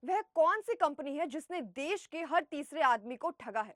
वह कौन सी कंपनी है जिसने देश के हर तीसरे आदमी को ठगा है?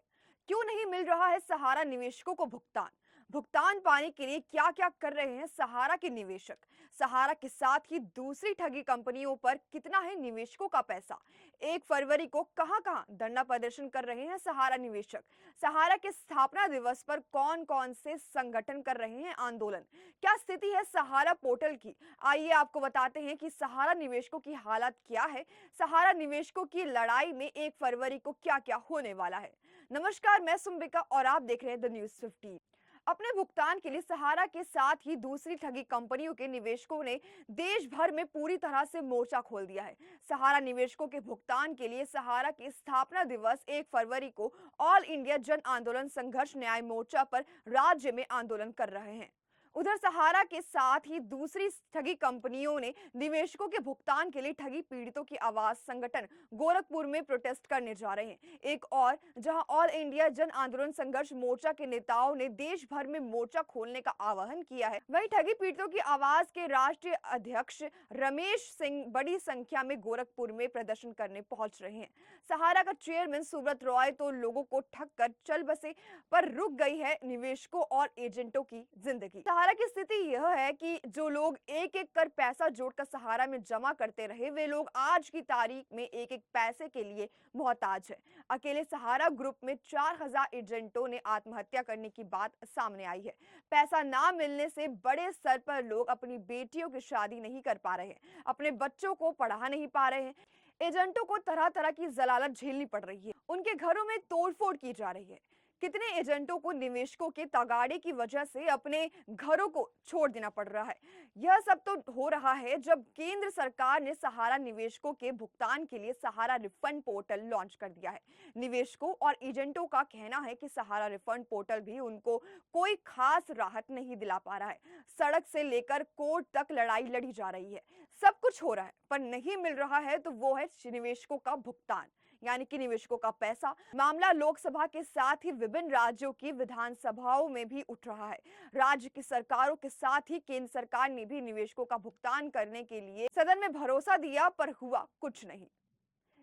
क्यों नहीं मिल रहा है सहारा निवेशकों को भुगतान? भुगतान पाने के लिए क्या-क्या कर रहे हैं सहारा के निवेशक? सहारा के साथ ही दूसरी ठगी कंपनियों पर कितना है निवेशकों का पैसा? 1 फरवरी को कहां-कहां धरना प्रदर्शन कर रहे हैं सहारा निवेशक? सहारा के स्थापना दिवस पर कौन-कौन से संगठन कर रहे हैं आंदोलन? क्या स्थिति है सहारा पोर्टल की? आइए आपको बताते हैं कि सहारा निवेशकों की हालत क्या है। सहारा निवेशकों की लड़ाई में 1 फरवरी को क्या-क्या होने वाला है। नमस्कार, मैं सुम्बिका और आप देख रहे हैं द न्यूज़ 15। अपने भुगतान के लिए सहारा के साथ ही दूसरी ठगी कंपनियों के निवेशकों ने देश भर में पूरी तरह से मोर्चा खोल दिया है। सहारा निवेशकों के भुगतान के लिए सहारा के स्थापना दिवस 1 फरवरी को ऑल इंडिया जन आंदोलन संघर्ष न्याय मोर्चा पर राज्य में आंदोलन कर रहे हैं। उधर सहारा के साथ ही दूसरी ठगी कंपनियों ने निवेशकों के भुगतान के लिए ठगी पीड़ितों की आवाज संगठन गोरखपुर में प्रोटेस्ट करने जा रहे हैं। एक और जहां ऑल इंडिया जन आंदोलन संघर्ष मोर्चा के नेताओं ने देश भर में मोर्चा खोलने का आह्वान किया है, वहीं ठगी पीड़ितों की आवाज के राष्ट्रीय अध्यक्ष रमेश सिंह बड़ी संख्या में गोरखपुर में प्रदर्शन करने पहुंच रहे हैं। सहारा का चेयरमैन सुब्रत रॉय तो लोगों को ठग कर चल बसे, पर रुक गई है निवेशकों और एजेंटों की जिंदगी। सहारा की स्थिति यह है कि जो लोग एक एक कर पैसा जोड़कर सहारा में जमा करते रहे, वे लोग आज की तारीख में एक एक पैसे के लिए मोहताज है। अकेले सहारा ग्रुप में 4000 एजेंटों ने आत्महत्या करने की बात सामने आई है। पैसा ना मिलने से बड़े स्तर पर लोग अपनी बेटियों की शादी नहीं कर पा रहे हैं, अपने बच्चों को पढ़ा नहीं पा रहे हैं। एजेंटों को तरह तरह की जलालत झेलनी पड़ रही है, उनके घरों में तोड़फोड़ की जा रही है। कितने एजेंटों को निवेशकों के तगाड़े की वजह से अपने घरों को छोड़ देना पड़ रहा है। यह सब तो हो रहा है जब केंद्र सरकार ने सहारा निवेशकों के भुगतान के लिए सहारा रिफंड पोर्टल लॉन्च कर दिया है। निवेशकों और एजेंटों का कहना है कि सहारा रिफंड पोर्टल भी उनको कोई खास राहत नहीं दिला पा रहा है। सड़क से लेकर कोर्ट तक लड़ाई लड़ी जा रही है, सब कुछ हो रहा है, पर नहीं मिल रहा है तो वो है निवेशकों का भुगतान, यानी कि निवेशकों का पैसा। मामला लोकसभा के साथ ही विभिन्न राज्यों की विधानसभाओं में भी उठ रहा है। राज्य की सरकारों के साथ ही केंद्र सरकार ने भी निवेशकों का भुगतान करने के लिए सदन में भरोसा दिया, पर हुआ कुछ नहीं।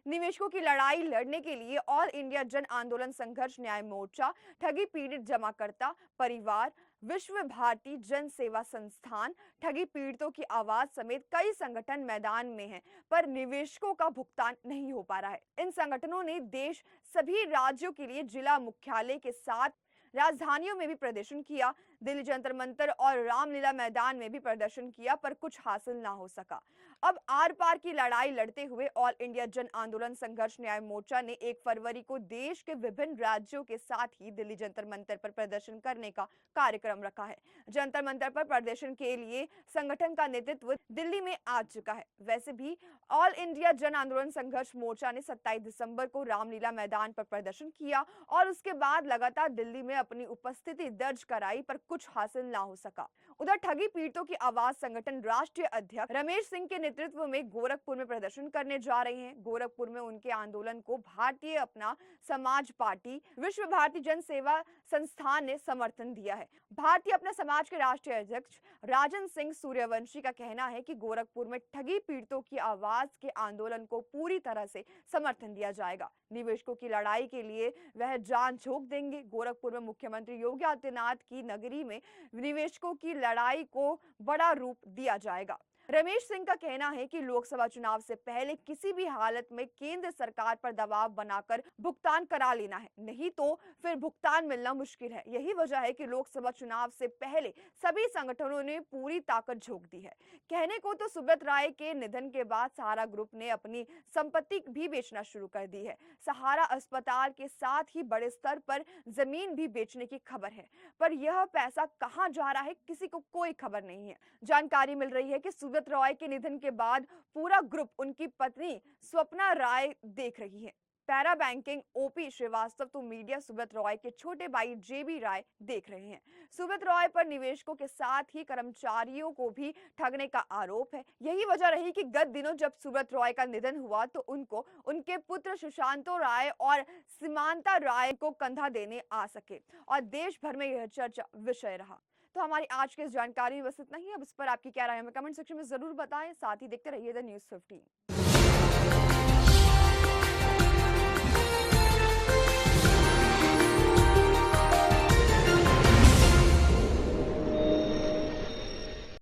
निवेशकों की लड़ाई लड़ने के लिए ऑल इंडिया जन आंदोलन संघर्ष न्याय मोर्चा, ठगी पीड़ित जमाकर्ता परिवार, विश्व भारती जन सेवा संस्थान, ठगी पीड़ितों की आवाज समेत कई संगठन मैदान में हैं, पर निवेशकों का भुगतान नहीं हो पा रहा है। इन संगठनों ने देश सभी राज्यों के लिए जिला मुख्यालय के साथ राजधानियों में भी प्रदर्शन किया, दिल्ली जंतर मंतर और रामलीला मैदान में भी प्रदर्शन किया, पर कुछ हासिल ना हो सका। अब आर पार की लड़ाई लड़ते हुए ऑल इंडिया जन आंदोलन संघर्ष न्याय मोर्चा ने 1 फरवरी को देश के विभिन्न राज्यों के साथ ही दिल्ली जंतर मंतर पर प्रदर्शन करने का कार्यक्रम रखा है। जंतर मंतर पर प्रदर्शन के लिए संगठन का नेतृत्व दिल्ली में आ चुका है। वैसे भी ऑल इंडिया जन आंदोलन संघर्ष मोर्चा ने 27 दिसंबर को रामलीला मैदान पर प्रदर्शन किया और उसके बाद लगातार दिल्ली में अपनी उपस्थिति दर्ज कराई, पर कुछ हासिल ना हो सका। उधर ठगी पीड़ितों की आवाज संगठन राष्ट्रीय अध्यक्ष रमेश सिंह के नेतृत्व में गोरखपुर में प्रदर्शन करने जा रहे हैं। गोरखपुर में उनके आंदोलन को भारतीय अपना समाज पार्टी, विश्व भारती जन सेवा संस्थान ने समर्थन दिया है। भारतीय अपना समाज के राष्ट्रीय अध्यक्ष राजन सिंह सूर्यवंशी का कहना है कि गोरखपुर में ठगी पीड़ितों की आवाज के आंदोलन को पूरी तरह से समर्थन दिया जाएगा। निवेशकों की लड़ाई के लिए वह जान झोंक देंगे। गोरखपुर में मुख्यमंत्री योगी आदित्यनाथ की नगरी में निवेशकों की लड़ाई को बड़ा रूप दिया जाएगा। रमेश सिंह का कहना है कि लोकसभा चुनाव से पहले किसी भी हालत में केंद्र सरकार पर दबाव बनाकर भुगतान करा लेना है, नहीं तो फिर भुगतान मिलना मुश्किल है। यही वजह है कि लोकसभा चुनाव से पहले सभी संगठनों ने पूरी ताकत झोंक दी है। कहने को तो सुब्रत राय के निधन के बाद सहारा ग्रुप ने अपनी संपत्ति भी बेचना शुरू कर दी है। सहारा अस्पताल के साथ ही बड़े स्तर पर जमीन भी बेचने की खबर है, पर यह पैसा कहां जा रहा है किसी को कोई खबर नहीं है। जानकारी मिल रही है कि सुब्रत रॉय के निधन के बाद पूरा ग्रुप उनकी पत्नी स्वप्ना राय देख रही है। पैरा बैंकिंग ओपी श्रीवास्तव तो मीडिया सुब्रत रॉय के छोटे भाई जेबी राय देख रहे हैं। सुब्रत रॉय पर निवेशकों के साथ ही कर्मचारियों को भी ठगने का आरोप है। यही वजह रही कि गत दिनों जब सुब्रत रॉय का निधन हुआ तो उनको उनके पुत्र सुशांतो राय और सीमांता राय को कंधा देने आ सके और देश भर में यह चर्चा विषय रहा। तो हमारी आज की इस जानकारी में बस इतना ही। अब इस पर आपकी क्या राय है हमें कमेंट सेक्शन में जरूर बताएं। साथ ही देखते रहिए द न्यूज़ 15।